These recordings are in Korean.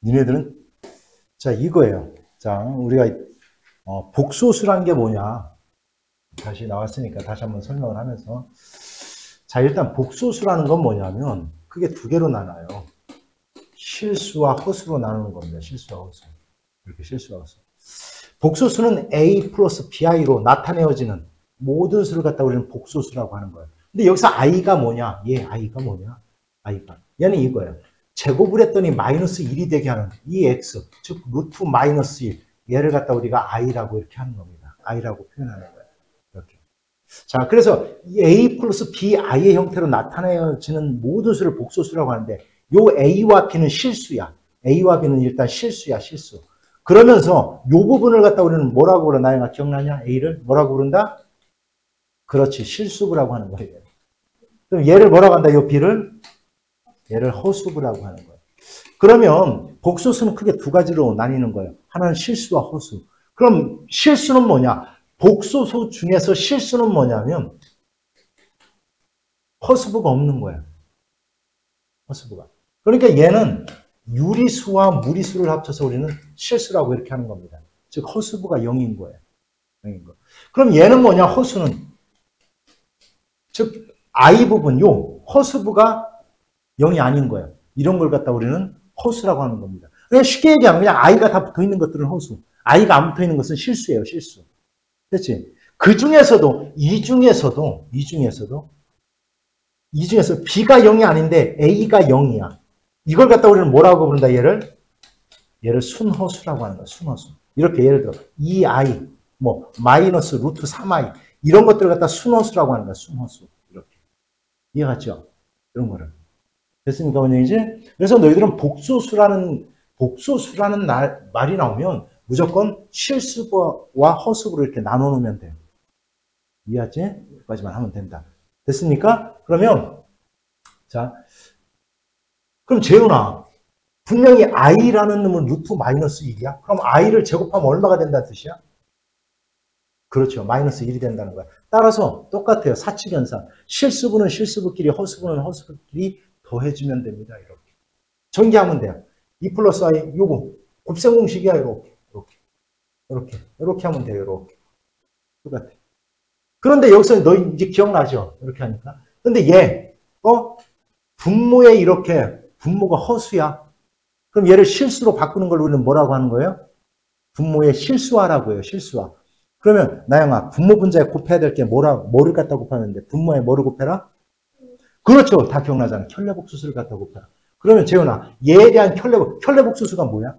니네들은 자 이거예요. 자 우리가 복소수란 게 뭐냐 다시 나왔으니까 다시 한번 설명을 하면서 자 일단 복소수라는 건 뭐냐면 크게 두 개로 나눠요. 실수와 허수로 나누는 겁니다. 실수와 허수. 이렇게 실수와 허수. 복소수는 A 플러스 BI로 나타내어지는 모든 수를 갖다 우리는 복소수라고 하는 거예요. 근데 여기서 I가 뭐냐? 얘 I가 뭐냐? I가. 얘는 이거예요. 제곱을 했더니 마이너스 1이 되게 하는 이 X, 즉 루트 마이너스 1. 얘를 갖다 우리가 I라고 이렇게 하는 겁니다. I라고 표현하는 거예요. 이렇게. 자, 그래서 이 A 플러스 BI의 형태로 나타내어지는 모든 수를 복소수라고 하는데 요 A와 B는 실수야. A와 B는 일단 실수야, 실수. 그러면서 요 부분을 갖다 우리는 뭐라고 부르나? 나영아 기억나냐? A를 뭐라고 부른다? 그렇지, 실수부라고 하는 거예요. 그럼 얘를 뭐라고 한다? 요 B를? 얘를 허수부라고 하는 거예요. 그러면 복소수는 크게 두 가지로 나뉘는 거예요. 하나는 실수와 허수. 그럼 실수는 뭐냐? 복소수 중에서 실수는 뭐냐면 허수부가 없는 거예요. 허수부가. 그러니까 얘는 유리수와 무리수를 합쳐서 우리는 실수라고 이렇게 하는 겁니다. 즉 허수부가 0인 거예요. 0인 거. 그럼 얘는 뭐냐? 허수는 즉 I 부분 요 허수부가 0이 아닌 거예요. 이런 걸 갖다 우리는 허수라고 하는 겁니다. 그냥 쉽게 얘기하면 그냥 I가 다 붙어 있는 것들은 허수. I가 안 붙어 있는 것은 실수예요. 실수. 그렇지? 그 중에서도 이 중에서 B가 0이 아닌데 A가 0이야. 이걸 갖다 우리는 뭐라고 부른다? 얘를 순허수라고 하는 거야. 순허수. 이렇게 예를 들어 2i 뭐 마이너스 루트 3i 이런 것들을 갖다 순허수라고 하는 거야. 순허수. 이렇게. 이해갔죠? 이런 거를. 됐습니까, 원영이지? 그래서 너희들은 복소수라는 말이 나오면 무조건 실수와 허수부를 이렇게 나눠놓으면 돼요. 이해하지? 여기까지만 하면 된다. 됐습니까? 그러면 자, 그럼 재훈아, 분명히 i라는 놈은 루트 마이너스 1이야? 그럼 i를 제곱하면 얼마가 된다는 뜻이야? 그렇죠. 마이너스 1이 된다는 거야. 따라서 똑같아요. 사칙연산. 실수부는 실수부끼리, 허수부는 허수부끼리 더해주면 됩니다. 이렇게. 전개하면 돼요. 2 플러스 i, 요거. 곱셈 공식이야. 이렇게 하면 돼요. 이렇게. 똑같아. 그런데 여기서 너 이제 기억나죠? 이렇게 하니까. 근데 얘, 분모에 이렇게, 분모가 허수야. 그럼 얘를 실수로 바꾸는 걸 우리는 뭐라고 하는 거예요? 분모에 실수하라고 해요. 실수하. 그러면 나영아, 분모 분자에 곱해야 될 게 뭐를 갖다 곱하면 돼? 분모에 뭐를 곱해라? 그렇죠. 다 기억나잖아. 켤레복수수를 갖다 곱해라. 그러면 재훈아, 얘에 대한 켤레복수수가 뭐야?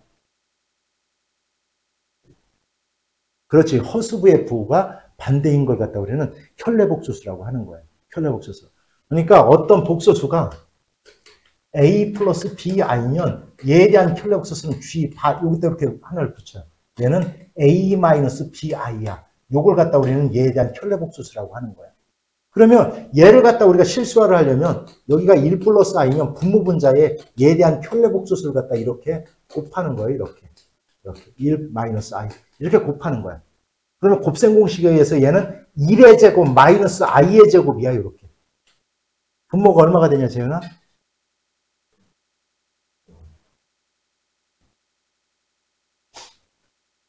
그렇지. 허수부의 부호가 반대인 걸 갖다 우리는 켤레복수수라고 하는 거예요. 켤레복수수. 그러니까 어떤 복소수가 A 플러스 BI면 얘에 대한 켤레복수수는 G, 여기다 이렇게 하나를 붙여요. 얘는 A 마이너스 BI야. 요걸 갖다 우리는 얘에 대한 켤레복수수라고 하는 거야. 그러면 얘를 갖다 우리가 실수화를 하려면 여기가 1 플러스 i면 분모 분자에 얘에 대한 켤레복수수를 갖다 이렇게 곱하는 거예요. 이렇게 1 마이너스 i 이렇게 곱하는 거야. 그러면 곱셈 공식에 의해서 얘는 1의 제곱 마이너스 i의 제곱이야. 이렇게. 분모가 얼마가 되냐 재현아?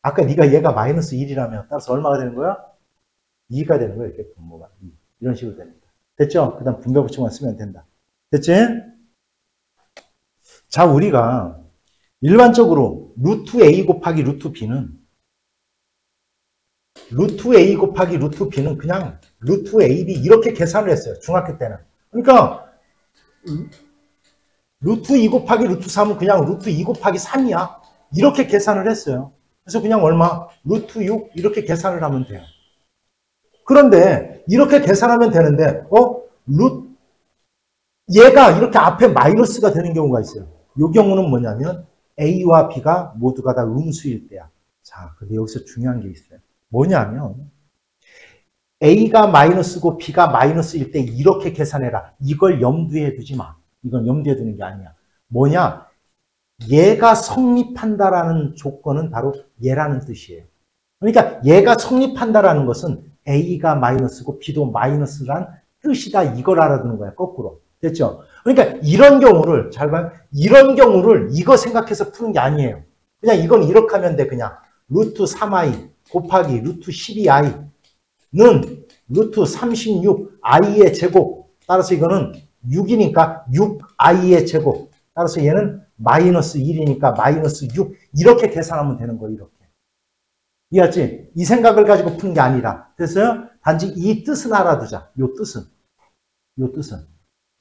아까 네가 얘가 마이너스 1이라면 따라서 얼마가 되는 거야? 2가 되는 거야. 이렇게 분모가. 2. 이런 식으로 됩니다. 됐죠? 그 다음 분배 법칙만 쓰면 된다. 됐지? 자, 우리가 일반적으로 루트 A 곱하기 루트 B는 그냥 루트 AB 이렇게 계산을 했어요. 중학교 때는. 그러니까 루트 2 곱하기 루트 3은 그냥 루트 2 곱하기 3이야. 이렇게 계산을 했어요. 그래서 그냥 얼마? 루트 6 이렇게 계산을 하면 돼요. 그런데 이렇게 계산하면 되는데 얘가 이렇게 앞에 마이너스가 되는 경우가 있어요. 이 경우는 뭐냐면 A와 B가 모두가 다 음수일 때야. 자, 근데 여기서 중요한 게 있어요. 뭐냐면 A가 마이너스고 B가 마이너스일 때 이렇게 계산해라. 이걸 염두에 두지 마. 이건 염두에 두는 게 아니야. 뭐냐? 얘가 성립한다라는 조건은 바로 얘라는 뜻이에요. 그러니까 얘가 성립한다라는 것은 A가 마이너스고 B도 마이너스란 뜻이다. 이걸 알아두는 거야. 거꾸로. 됐죠? 그러니까 이런 경우를, 잘 봐요. 이런 경우를 이거 생각해서 푸는 게 아니에요. 그냥 이건 이렇게 하면 돼, 그냥. 루트 3i 곱하기 루트 12i는 루트 36i의 제곱. 따라서 이거는 6이니까 6i의 제곱. 따라서 얘는 마이너스 1이니까 마이너스 6. 이렇게 계산하면 되는 거예요, 이렇게. 이해했지? 이 생각을 가지고 푸는 게 아니라. 됐어요? 단지 이 뜻은 알아두자. 요 뜻은.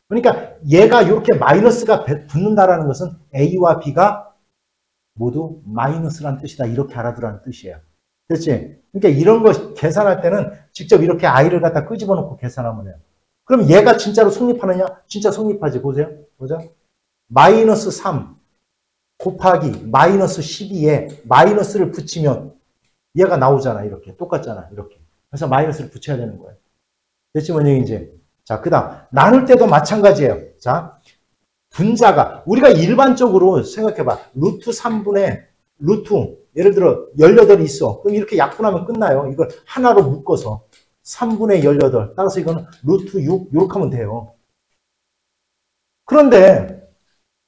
그러니까 얘가 이렇게 마이너스가 붙는다라는 것은 A와 B가 모두 마이너스란 뜻이다. 이렇게 알아두라는 뜻이에요. 됐지? 그러니까 이런 거 계산할 때는 직접 이렇게 I를 갖다 끄집어 놓고 계산하면 해요. 그럼 얘가 진짜로 성립하느냐? 진짜 성립하지. 보세요. 보자. 마이너스 3 곱하기 마이너스 12에 마이너스를 붙이면 얘가 나오잖아. 이렇게. 똑같잖아. 이렇게. 그래서 마이너스를 붙여야 되는 거예요. 됐지? 뭔 얘기인지. 자, 그 다음. 나눌 때도 마찬가지예요. 자, 분자가, 우리가 일반적으로 생각해봐. 루트 3분의 루트, 예를 들어 18이 있어. 그럼 이렇게 약분하면 끝나요. 이걸 하나로 묶어서 3분의 18. 따라서 이거는 루트 6, 이렇게 하면 돼요. 그런데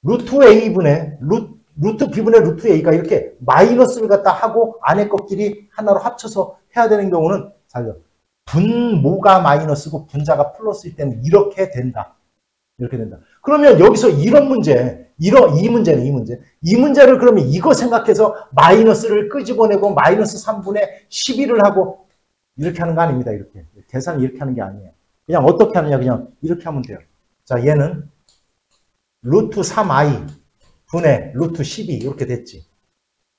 루트 A분의, 루트 B분의 루트 A가 이렇게 마이너스를 갖다 하고 안에 것끼리 하나로 합쳐서 해야 되는 경우는 살려. 분모가 마이너스고 분자가 플러스일 때는 이렇게 된다. 이렇게 된다. 그러면 여기서 이런 문제, 이 문제를 그러면 이거 생각해서 마이너스를 끄집어내고 마이너스 3분의 12를 하고 이렇게 하는 거 아닙니다. 이렇게. 계산을 이렇게 하는 게 아니에요. 그냥 어떻게 하느냐. 그냥 이렇게 하면 돼요. 자, 얘는 루트 3i 분의 루트 12 이렇게 됐지.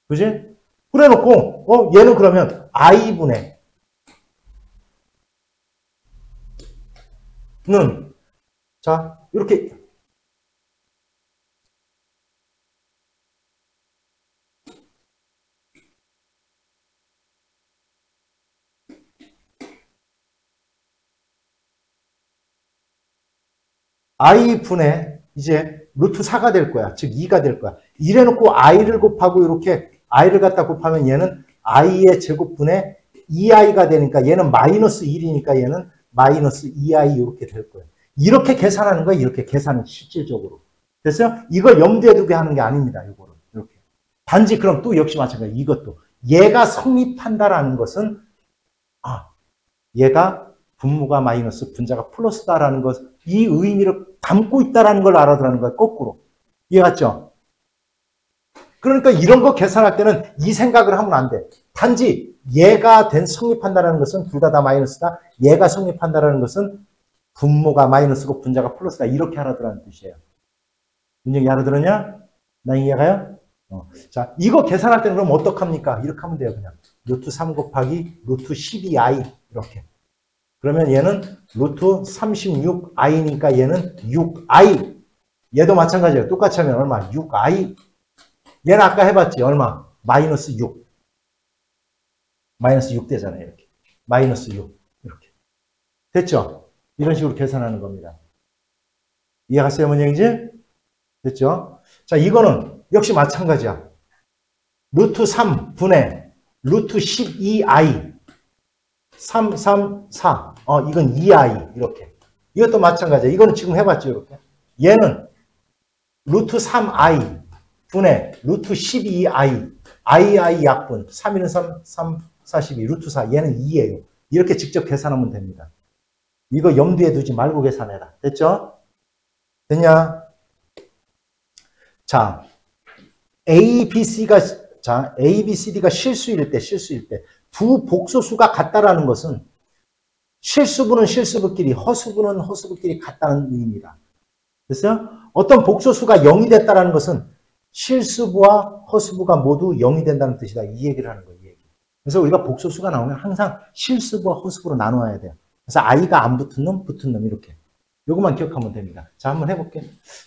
그지? 그래 놓고 얘는 그러면 i분의 는 자, 이렇게 i분의 이제 루트 4가 될 거야. 즉 2가 될 거야. 이래 놓고 i를 곱하고 이렇게 i를 갖다 곱하면 얘는 i의 제곱분의 2i가 되니까 얘는 마이너스 1이니까 얘는 마이너스 2i 이렇게 될 거예요. 이렇게 계산하는 거예요. 이렇게 계산은 실질적으로. 됐어요? 이걸 염두에 두게 하는 게 아닙니다. 이거를. 이렇게. 단지 그럼 또 역시 마찬가지. 이것도. 얘가 성립한다라는 것은 얘가 분모가 마이너스, 분자가 플러스다라는 것, 이 의미를 담고 있다라는 걸 알아두라는 거예요. 거꾸로. 이해갔죠? 그러니까 이런 거 계산할 때는 이 생각을 하면 안 돼. 단지 얘가 성립한다는 것은 둘 다 마이너스다. 얘가 성립한다는 것은 분모가 마이너스고 분자가 플러스다. 이렇게 알아두라는 뜻이에요. 문제가 알아들었냐? 나 이해가요? 자, 이거 계산할 때는 그럼 어떡합니까? 이렇게 하면 돼요. 그냥 루트 3 곱하기 루트 12i 이렇게. 그러면 얘는 루트 36i니까 얘는 6i. 얘도 마찬가지예요. 똑같이 하면 얼마? 6i. 얘는 아까 해봤지? 얼마? 마이너스 6. 마이너스 6 되잖아요. 이렇게. 마이너스 6. 이렇게. 됐죠? 이런 식으로 계산하는 겁니다. 이해갔어요? 뭔 얘기인지? 됐죠? 자, 이거는 역시 마찬가지야. 루트 3분의 루트 12i. 3, 3, 4. 이건 2i. 이렇게. 이것도 마찬가지야. 이거는 지금 해봤죠? 이렇게. 얘는 루트 3i 분의 루트 12i. i 약분. 3, 1은 3, 3, 42. 루트 4. 얘는 2예요. 이렇게 직접 계산하면 됩니다. 이거 염두에 두지 말고 계산해라. 됐죠? 됐냐? 자, A, B, C가 실수일 때, 두 복소수가 같다라는 것은 실수분은 실수분끼리, 허수분은 허수분끼리 같다는 의미입니다. 됐어요? 어떤 복소수가 0이 됐다라는 것은 실수부와 허수부가 모두 0이 된다는 뜻이다. 이 얘기를 하는 거예요. 이 얘기. 그래서 우리가 복소수가 나오면 항상 실수부와 허수부로 나누어야 돼요. 그래서 i가 안 붙은 놈 이렇게. 요것만 기억하면 됩니다. 자, 한번 해볼게.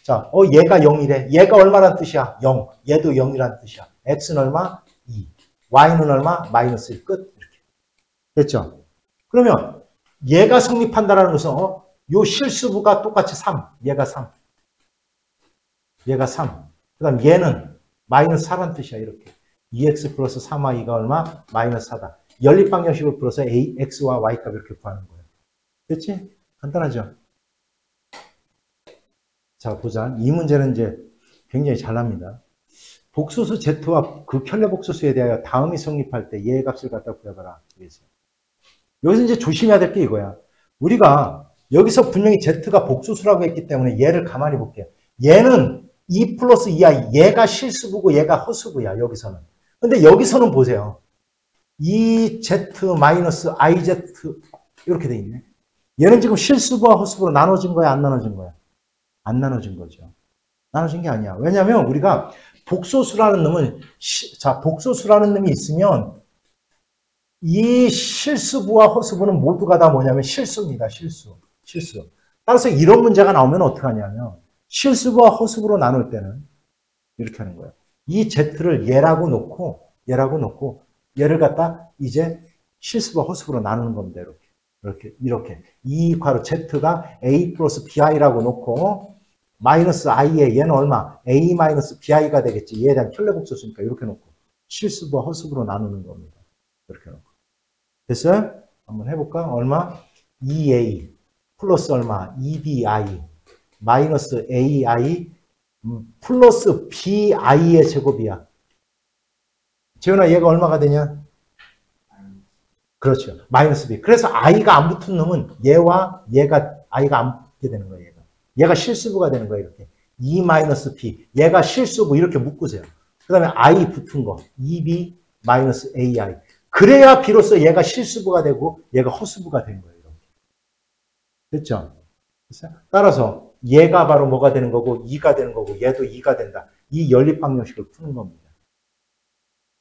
자, 얘가 0이래. 얘가 얼마란 뜻이야? 0. 얘도 0이란 뜻이야. x는 얼마? 2. y는 얼마? 마이너스 1. 끝. 이렇게. 됐죠? 그러면 얘가 성립한다라는 것은 요 실수부가 똑같이 3. 얘가 3. 얘가 3. 그 다음 얘는 마이너스 4란 뜻이야. 이렇게. 2x 플러스 3y가 얼마? 마이너스 4다. 연립방정식을 풀어서 x와 y값 이렇게 구하는 거예요. 됐지? 간단하죠? 자, 보자. 이 문제는 이제 굉장히 잘 납니다. 복소수 Z와 극혈례 복소수에 대하여 다음이 성립할 때 얘의 값을 갖다 구해봐라. 여기서 이제 조심해야 될 게 이거야. 우리가 여기서 분명히 Z가 복소수라고 했기 때문에 얘를 가만히 볼게요. 얘는 2 플러스 2i, 얘가 실수부고 얘가 허수부야, 여기서는. 근데 여기서는 보세요. 2Z 마이너스 IZ 이렇게 돼 있네. 얘는 지금 실수부와 허수부로 나눠진 거야, 안 나눠진 거야? 안 나눠진 거죠. 나눠진 게 아니야. 왜냐하면 우리가 복소수라는 놈은 복소수라는 놈이 있으면 이 실수부와 허수부는 모두가 다 뭐냐면 실수입니다. 실수. 따라서 이런 문제가 나오면 어떻게 하냐면 실수부와 허수부로 나눌 때는 이렇게 하는 거예요. 이 Z를 얘라고 놓고 얘를 갖다 이제 실수부와 허수부로 나누는 겁니다. 이렇게. 이 괄호 Z가 A 플러스 BI라고 놓고 마이너스 I에 얘는 얼마? A 마이너스 BI가 되겠지. 얘에 대한 켤레복소수니까 이렇게 놓고 실수부와 허수부로 나누는 겁니다. 이렇게 놓고. 됐어요? 한번 해볼까? 얼마? 2A 플러스 얼마? 2BI 마이너스 AI 플러스 BI의 제곱이야. 재훈아, 얘가 얼마가 되냐? 그렇죠. 마이너스 B. 그래서 I가 안 붙은 놈은 얘와 얘가 I가 안 붙게 되는 거예요. 얘가 실수부가 되는 거예요. 이렇게. 2 마이너스 B. 얘가 실수부 이렇게 묶으세요. 그 다음에 I 붙은 거. 2B 마이너스 AI. 그래야 비로소 얘가 실수부가 되고 얘가 허수부가 된 거예요. 이렇게. 됐죠? 됐어요? 따라서 얘가 바로 뭐가 되는 거고 2가 되는 거고 얘도 2가 된다. 이 연립방정식을 푸는 겁니다.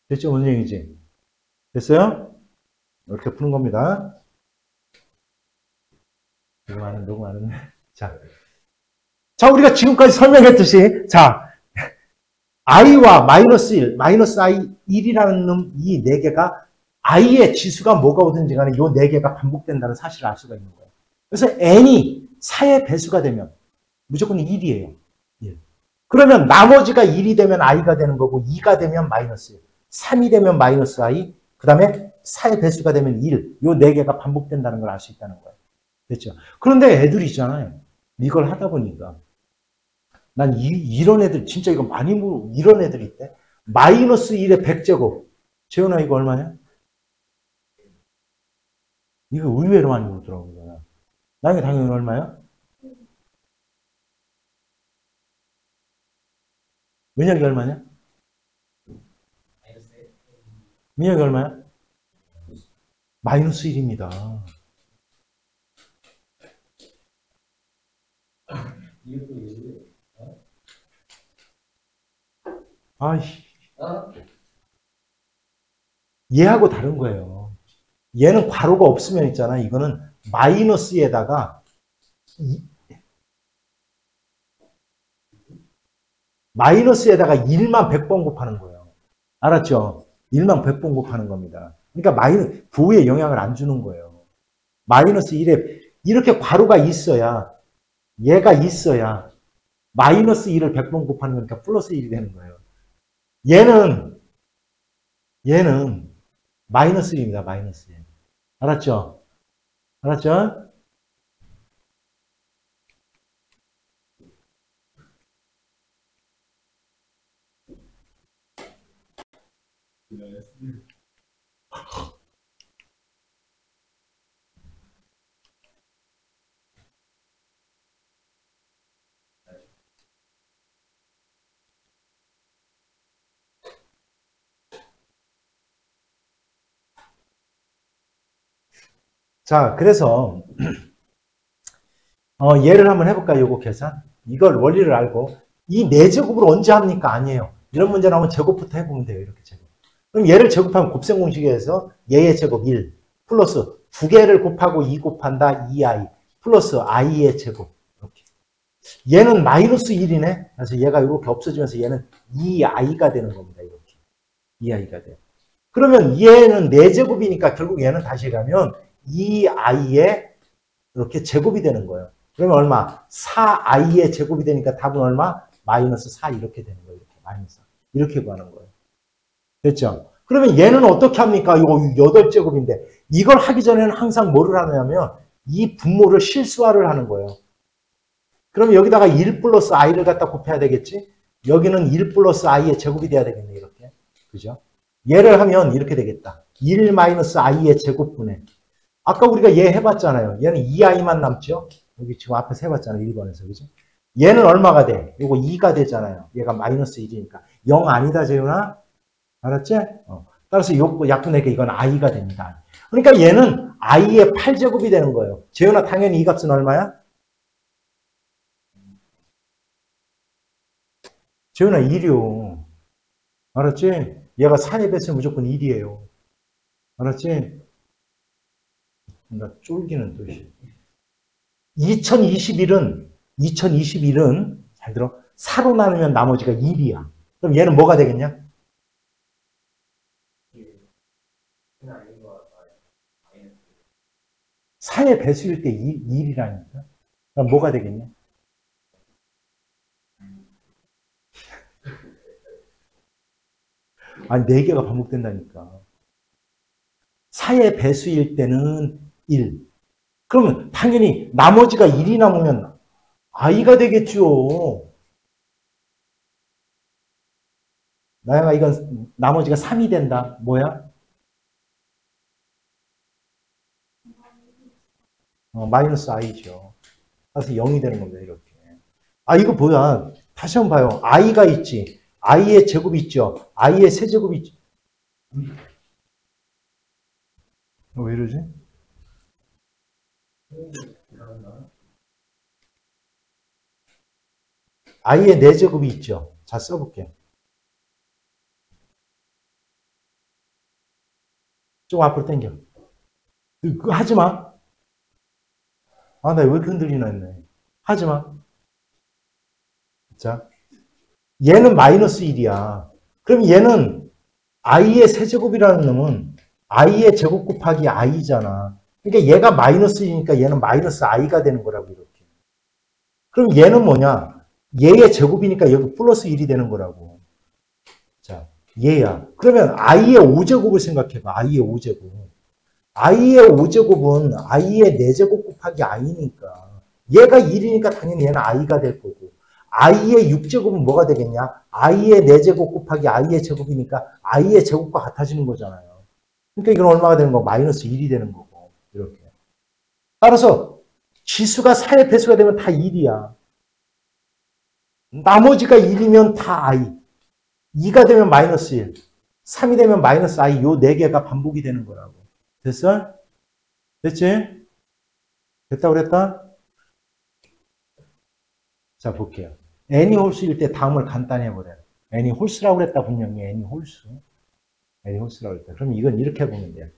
됐죠? 뭔 얘기지? 됐어요? 이렇게 푸는 겁니다. 너무 많은데. 자, 우리가 지금까지 설명했듯이, i와 마이너스 1, 마이너스 i 1이라는 놈, 이 네 개가 i의 지수가 뭐가 오든지 간에 이 네 개가 반복된다는 사실을 알 수가 있는 거예요. 그래서 n이 4의 배수가 되면 무조건 1이에요. 1. 그러면 나머지가 1이 되면 i가 되는 거고 2가 되면 마이너스 1, 3이 되면 마이너스 i, 그 다음에 4의 배수가 되면 1. 이 네 개가 반복된다는 걸 알 수 있다는 거예요. 됐죠? 그런데 애들이 있잖아요. 이걸 하다 보니까 난 이런 애들 진짜 이거 많이 이런 애들이 있대. 마이너스 1의 100제곱. 재훈아 이거 얼마냐? 이거 의외로 많이 물더라고요. 나에게 당연히 얼마야? 민혁이 얼마냐? 민혁이 얼마야? 마이너스 1입니다. 얘하고 다른 거예요. 얘는 괄호가 없으면 있잖아. 이거는 마이너스에다가 마이너스에다가 1만 100번 곱하는 거예요. 알았죠? 1만 100번 곱하는 겁니다. 그러니까 부호에 영향을 안 주는 거예요. 마이너스 1에 이렇게 괄호가 있어야 얘가 있어야 마이너스 1을 100번 곱하는 거니까 플러스 1이 되는 거예요. 얘는 마이너스 1입니다. 마이너스 1. 알았죠? 알았죠? 자, 그래서 예를 한번 해볼까요? 요거 계산. 이걸 원리를 알고 이 4제곱을 언제 합니까? 아니에요. 이런 문제 나오면 제곱부터 해보면 돼요. 이렇게 제곱. 그럼 얘를 제곱하면 곱셈 공식에서 얘의 제곱 1 플러스 2개를 곱하고 2 곱한다 2i 플러스 i의 제곱. 이렇게. 얘는 마이너스 1이네. 그래서 얘가 이렇게 없어지면서 얘는 2i가 되는 겁니다. 이렇게. 2i가 돼요. 그러면 얘는 4제곱이니까 결국 얘는 다시 가면 2i의 이렇게 제곱이 되는 거예요. 그러면 얼마? 4i의 제곱이 되니까 답은 얼마? 마이너스 4 이렇게 되는 거예요. 이렇게 마이너스 4. 이렇게 구하는 거예요. 됐죠? 그러면 얘는 어떻게 합니까? 이거 8제곱인데 이걸 하기 전에는 항상 뭐를 하냐면 이 분모를 실수화를 하는 거예요. 그럼 여기다가 1 플러스 i를 갖다 곱해야 되겠지? 여기는 1 플러스 i의 제곱이 돼야 되겠네, 이렇게. 그죠? 얘를 하면 이렇게 되겠다. 1 마이너스 i의 제곱분의. 아까 우리가 얘 해봤잖아요. 얘는 2i만 남죠? 여기 지금 앞에서 해봤잖아요. 1번에서. 그죠? 얘는 얼마가 돼? 요거 2가 되잖아요. 얘가 마이너스 1이니까. 0 아니다, 재훈아? 알았지? 따라서 요거 약분하니까 이건 i가 됩니다. 그러니까 얘는 i의 8제곱이 되는 거예요. 재훈아, 당연히 이 값은 얼마야? 재훈아, 1이요. 알았지? 얘가 4의 배수는 무조건 1이에요. 알았지? 나 쫄기는 또. 2021은, 잘 들어, 4로 나누면 나머지가 1이야. 그럼 얘는 뭐가 되겠냐? 4의 배수일 때 1이라니까. 그럼 뭐가 되겠냐? 아니, 4개가 반복된다니까. 4의 배수일 때는 1. 그러면 당연히 나머지가 1이 남으면 i가 되겠죠. 나영아, 이건 나머지가 3이 된다. 뭐야? 마이너스 i죠. 그래서 0이 되는 겁니다. 이렇게. 이거 뭐야? 다시 한번 봐요. i가 있지. i의 제곱이 있죠. i의 세제곱이 있죠. 왜 이러지? i의 4제곱이 있죠. 자, 써볼게. 좀 앞으로 당겨. 그거 하지 마. 나 왜 이렇게 흔들리나 했네. 하지 마. 자, 얘는 마이너스 1이야. 그럼 얘는 i의 세제곱이라는 놈은 i의 제곱 곱하기 i잖아. 그러니까 얘가 마이너스 1이니까 얘는 마이너스 i가 되는 거라고 이렇게. 그럼 얘는 뭐냐? 얘의 제곱이니까 여기 플러스 1이 되는 거라고. 자, 얘야. 그러면 i의 5제곱을 생각해봐. i의 5제곱. i의 5제곱은 i의 4제곱 곱하기 i니까 얘가 1이니까 당연히 얘는 i가 될 거고 i의 6제곱은 뭐가 되겠냐? i의 4제곱 곱하기 i의 제곱이니까 i의 제곱과 같아지는 거잖아요. 그러니까 이건 얼마가 되는 거? 마이너스 1이 되는 거고 이렇게. 따라서 지수가 4의 배수가 되면 다 1이야. 나머지가 1이면 다 i. 2가 되면 마이너스 1. 3이 되면 마이너스 i. 요 4개가 반복이 되는 거라고. 됐어? 됐지? 됐다고 그랬다? 자, 볼게요. n이 홀수일 때 다음을 간단히 해보래요. n이 홀수라고 그랬다, 분명히. n이 홀수. n이 홀수라고 그랬다. 그럼 이건 이렇게 보면 돼요.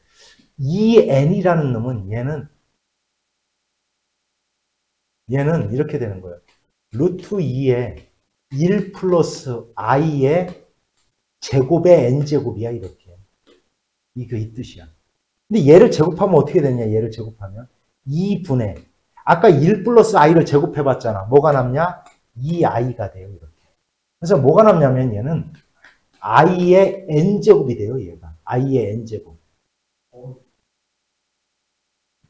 이 n이라는 놈은 얘는 이렇게 되는 거예요. 루트 2에 1 플러스 i의 제곱의 n제곱이야, 이렇게. 이거 이 뜻이야. 근데 얘를 제곱하면 어떻게 되냐, 얘를 제곱하면. 2분의, 아까 1 플러스 i를 제곱해봤잖아. 뭐가 남냐? 2i가 돼요, 이렇게. 그래서 뭐가 남냐면 얘는 i의 n제곱이 돼요, 얘가. i의 n제곱.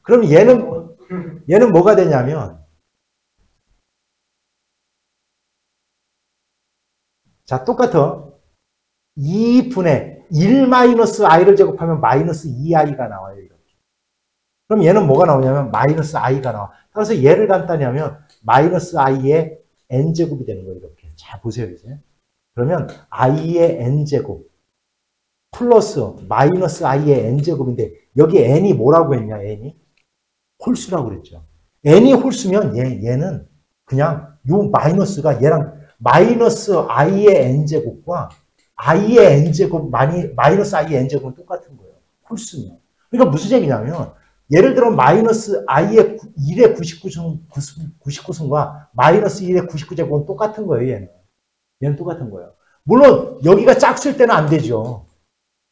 그럼 얘는 뭐가 되냐면, 자, 똑같아. 2분의 1 마이너스 i를 제곱하면 마이너스 2i가 나와요, 이렇게. 그럼 얘는 뭐가 나오냐면 마이너스 i가 나와. 따라서 얘를 간단히 하면 마이너스 i의 n제곱이 되는 거예요, 이렇게. 자, 보세요, 이제. 그러면 i의 n제곱 플러스 마이너스 i의 n제곱인데 여기 n이 뭐라고 했냐, n이? 홀수라고 그랬죠. n이 홀수면 얘는 그냥 요 마이너스가 얘랑 마이너스 i의 n제곱과 i의 n제곱, 마이너스 i의 n제곱은 똑같은 거예요. 홀수면. 그러니까 무슨 얘기냐면 예를 들어 마이너스 i의 1의 99승과 마이너스 1의 99제곱은 똑같은 거예요, 얘는 똑같은 거예요. 물론 여기가 짝수일 때는 안 되죠.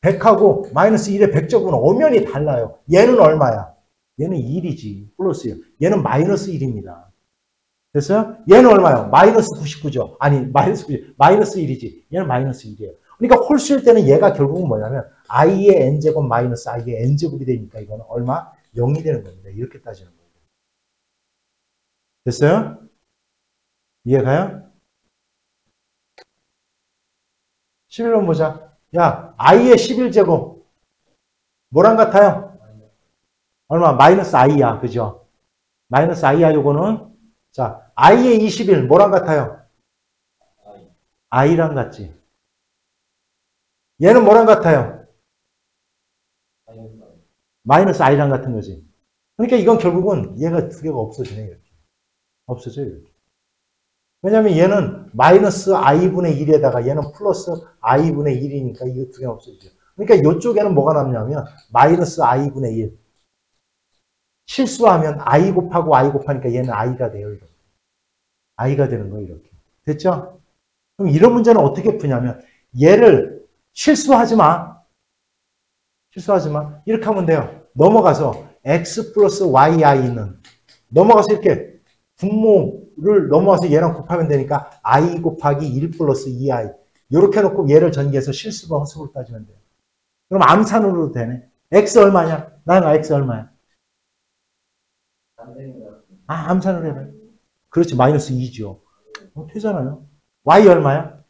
100하고 마이너스 1의 100제곱은 엄연히 달라요. 얘는 얼마야? 얘는 1이지. 플러스요. 얘는 마이너스 1입니다. 됐어요? 얘는 얼마요? 마이너스 99죠. 아니, 마이너스 1이지. 얘는 마이너스 1이에요. 그러니까 홀수일 때는 얘가 결국은 뭐냐면 i의 n제곱 마이너스 i의 n제곱이 되니까 이거는 얼마? 0이 되는 겁니다. 이렇게 따지는 거예요. 됐어요? 이해가요? 11번 보자. 야, i의 11제곱. 뭐랑 같아요? 얼마? 마이너스 i야. 그죠? 마이너스 i야, 요거는. 자, i의 21. 뭐랑 같아요? i랑 같지. 얘는 뭐랑 같아요? 마이너스 i랑 같은 거지. 그러니까 이건 결국은 얘가 두 개가 없어지네. 이렇게. 없어져요. 이렇게. 왜냐면 얘는 마이너스 i분의 1에다가 얘는 플러스 i분의 1이니까 이거 두 개가 없어지죠. 그러니까 이쪽에는 뭐가 남냐면 마이너스 i분의 1. 실수하면 i 곱하고 i 곱하니까 얘는 i가 돼요. 이렇게. i가 되는 거예요. 이렇게. 됐죠? 그럼 이런 문제는 어떻게 푸냐면 얘를 실수하지 마. 실수하지 마. 이렇게 하면 돼요. 넘어가서 x 플러스 yi는 넘어가서 이렇게 분모를 넘어가서 얘랑 곱하면 되니까 i 곱하기 1 플러스 2i 이렇게 해놓고 얘를 전개해서 실수와 허수로 따지면 돼요. 그럼 암산으로도 되네. x 얼마냐? 나는 x 얼마야? 암산으로 해봐요. 그렇지. 마이너스 2죠. 되잖아요. y 얼마야?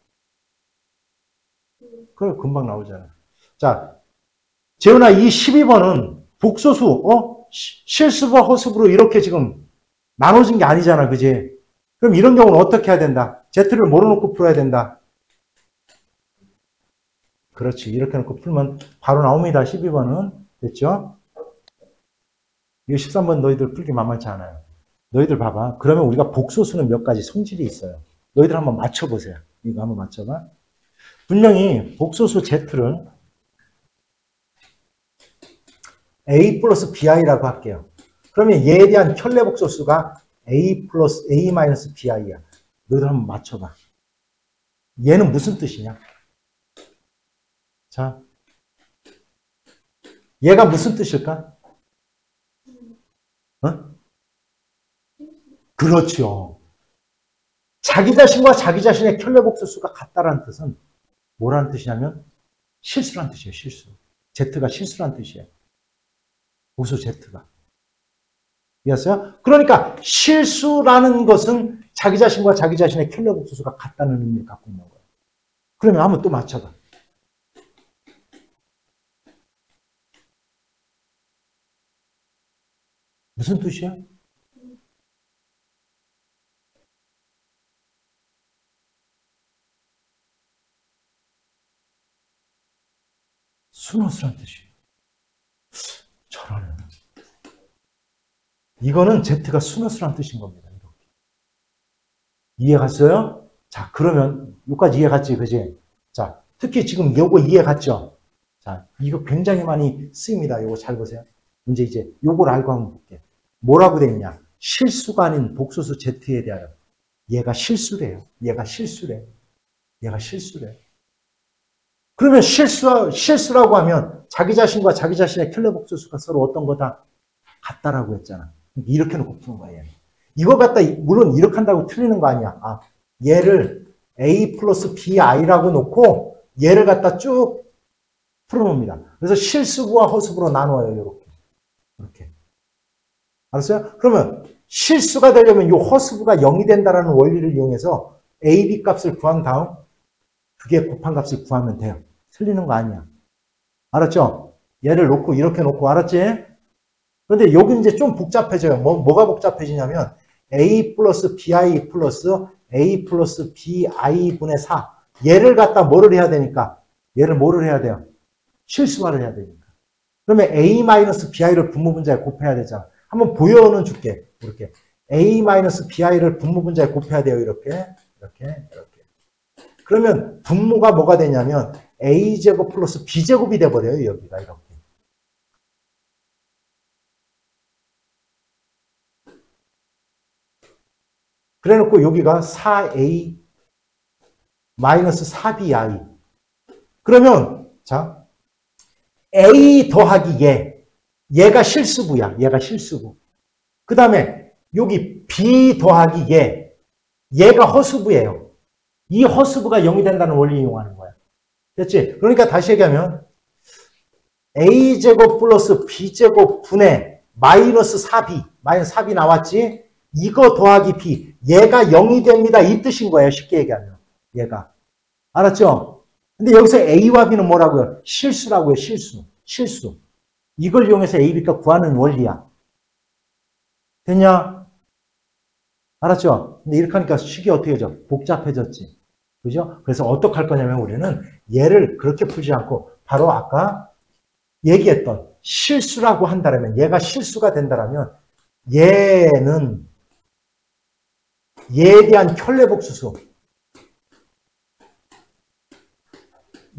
그래 금방 나오잖아. 자, 재훈아 이 12번은 복소수 실수와 허수로 이렇게 지금 나눠진 게 아니잖아. 그지? 그럼 이런 경우는 어떻게 해야 된다? z를 몰아놓고 풀어야 된다. 그렇지. 이렇게 놓고 풀면 바로 나옵니다. 12번은. 됐죠? 이거 13번 너희들 풀기 만만치 않아요. 너희들 봐봐. 그러면 우리가 복소수는 몇 가지 성질이 있어요. 너희들 한번 맞춰보세요. 이거 한번 맞춰봐. 분명히 복소수 z를 a 플러스 bi라고 할게요. 그러면 얘에 대한 켤레복소수가 a 플러스 a 마이너스 bi야. 너희들 한번 맞춰봐. 얘는 무슨 뜻이냐? 자, 얘가 무슨 뜻일까? 어? 그렇죠. 자기 자신과 자기 자신의 켤레복소수가 같다라는 뜻은 뭐라는 뜻이냐면 실수란 뜻이에요. 실수. Z가 실수란 뜻이에요. 복수 Z가. 이해했어요? 그러니까 실수라는 것은 자기 자신과 자기 자신의 켤레복소수가 같다는 의미를 갖고 있는 거예요. 그러면 한번 또 맞춰봐. 무슨 뜻이야? 순호수란 뜻이에요. 저러네. 이거는 Z가 순호수란 뜻인 겁니다. 이렇게. 이해 갔어요? 자, 그러면 여기까지 이해 갔지, 그지? 자, 특히 지금 요거 이해 갔죠? 자, 이거 굉장히 많이 쓰입니다. 요거 잘 보세요. 이제 요걸 알고 한번 볼게요. 뭐라고 돼 있냐? 실수가 아닌 복소수 Z에 대하여 얘가 실수래요. 얘가 실수래. 얘가 실수래. 그러면 실수라고 하면 자기 자신과 자기 자신의 켤레복소수가 서로 어떤 거다? 같다라고 했잖아. 이렇게 놓고 푸는 거야, 얘는. 이거 갖다, 물론 이렇게 한다고 틀리는 거 아니야. 아, 얘를 a 플러스 bi라고 놓고 얘를 갖다 쭉 풀어놓습니다. 그래서 실수부와 허수부로 나눠요, 이렇게. 이렇게. 알았어요? 그러면 실수가 되려면 이 허수부가 0이 된다라는 원리를 이용해서 a, b 값을 구한 다음 그게 곱한 값을 구하면 돼요. 틀리는 거 아니야. 알았죠? 얘를 놓고 이렇게 놓고 알았지? 그런데 여기 이제 좀 복잡해져요. 뭐가 복잡해지냐면 a 플러스 bi 플러스 a 플러스 bi분의 4 얘를 갖다 뭐를 해야 되니까 얘를 뭐를 해야 돼요? 실수화를 해야 되니까. 그러면 a 마이너스 bi를 분모분자에 곱해야 되잖아. 한번 보여는 줄게. 이렇게 a 마이너스 bi를 분모분자에 곱해야 돼요. 이렇게. 그러면 분모가 뭐가 되냐면 a제곱 플러스 b제곱이 돼버려요. 여기가 이렇게. 그래 놓고 여기가 4a 마이너스 4bi. 그러면 자 a 더하기 얘가 실수부야. 얘가 실수부. 그 다음에 여기 b 더하기 얘가 허수부예요. 이 허수부가 0이 된다는 원리 이용하는 거야. 됐지? 그러니까 다시 얘기하면 a제곱 플러스 b제곱 분의 마이너스 4b 마이너스 4b 나왔지? 이거 더하기 B. 얘가 0이 됩니다. 이 뜻인 거예요. 쉽게 얘기하면. 얘가. 알았죠? 근데 여기서 A와 B는 뭐라고요? 실수라고요. 실수. 실수. 이걸 이용해서 A, B값 구하는 원리야. 됐냐? 알았죠? 근데 이렇게 하니까 식이 어떻게 해져? 복잡해졌지. 그죠? 그래서 어떻게 할 거냐면 우리는 얘를 그렇게 풀지 않고 바로 아까 얘기했던 실수라고 한다면 얘가 실수가 된다면 얘는 얘에 대한 켤레복수수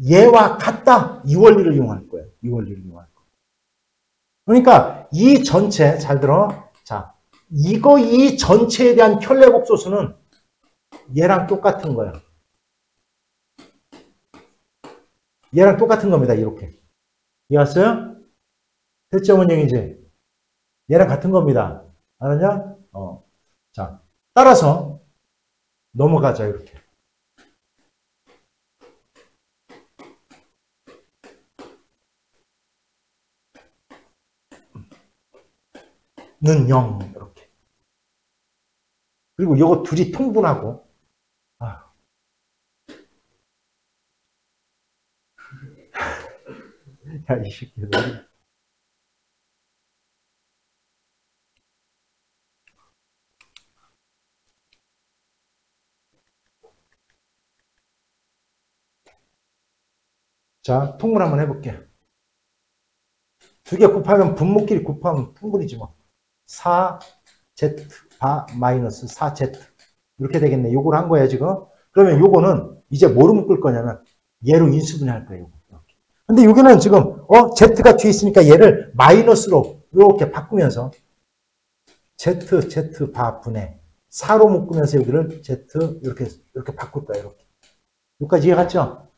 얘와 같다. 이 원리를 이용할 거예요. 이 원리를 이용할 거예요. 그러니까 이 전체 잘 들어. 자, 이 전체에 대한 켤레복소수는 얘랑 똑같은 거야. 얘랑 똑같은 겁니다. 이렇게. 이해갔어요? 대점은 0이지. 얘랑 같은 겁니다. 알았냐? 자, 따라서 넘어가자. 이렇게. 는 0. 이렇게. 그리고 요거 둘이 통분하고. 야, 이 새끼들. 자, 통분 한번 해볼게. 두 개 곱하면 분모끼리 곱하면 통분이지 뭐. 4z 바 마이너스 4z 이렇게 되겠네. 요걸 한 거야 지금. 그러면 요거는 이제 뭐로 묶을 거냐면 얘로 인수분해할 거예요. 근데 여기는 지금 z가 뒤에 있으니까 얘를 마이너스로 이렇게 바꾸면서 z 바 분해 4로 묶으면서 여기를 z 이렇게 바꿀 거야. 이렇게. 여기까지 이해갔죠?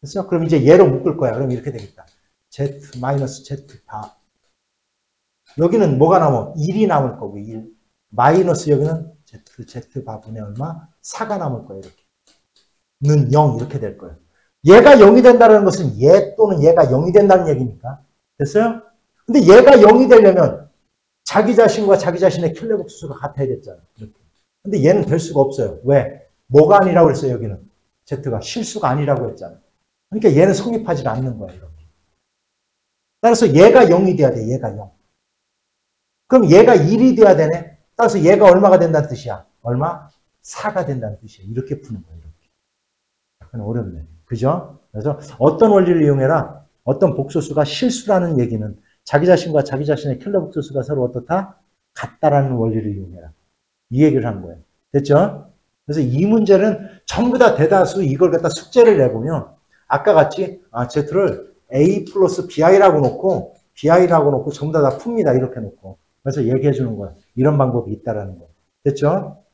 됐어? 그럼 이제 얘로 묶을 거야. 그럼 이렇게 되겠다. z 마이너스 z 바 여기는 뭐가 남아? 1이 남을 거고 1. 마이너스 여기는 z 바 분의 얼마? 4가 남을 거예요. 이렇게. 는 0 이렇게 될 거예요. 얘가 0이 된다는 것은 얘 또는 얘가 0이 된다는 얘기니까. 됐어요? 근데 얘가 0이 되려면 자기 자신과 자기 자신의 켤레복수수가 같아야 됐잖아. 이렇게. 근데 얘는 될 수가 없어요. 왜? 뭐가 아니라고 그랬어요, 여기는? z가 실수가 아니라고 했잖아. 그러니까 얘는 성립하지 않는 거야, 이렇게. 따라서 얘가 0이 돼야 돼, 얘가 0. 그럼 얘가 1이 돼야 되네? 따라서 얘가 얼마가 된다는 뜻이야? 얼마? 4가 된다는 뜻이야. 이렇게 푸는 거야, 이렇게. 약간 어렵네. 그죠? 그래서 어떤 원리를 이용해라? 어떤 복소수가 실수라는 얘기는 자기 자신과 자기 자신의 킬러 복소수가 서로 어떻다? 같다라는 원리를 이용해라. 이 얘기를 한 거예요. 됐죠? 그래서 이 문제는 전부 다 대다수 이걸 갖다 숙제를 내보면 아까 같이 Z를 A 플러스 BI라고 놓고 BI라고 놓고 전부 다 풉니다. 이렇게 놓고. 그래서 얘기해 주는 거야. 이런 방법이 있다라는 거. 됐죠?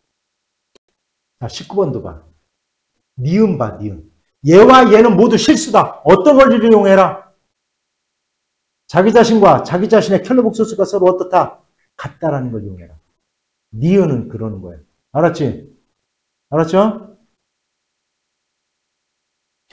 자, 19번도 봐. 니은 봐, 니은. 얘와 얘는 모두 실수다. 어떤 원리를 이용해라? 자기 자신과 자기 자신의 켤레복소수가 서로 어떻다? 같다라는 걸 이용해라. 니은은 그러는 거예요. 알았지? 알았죠?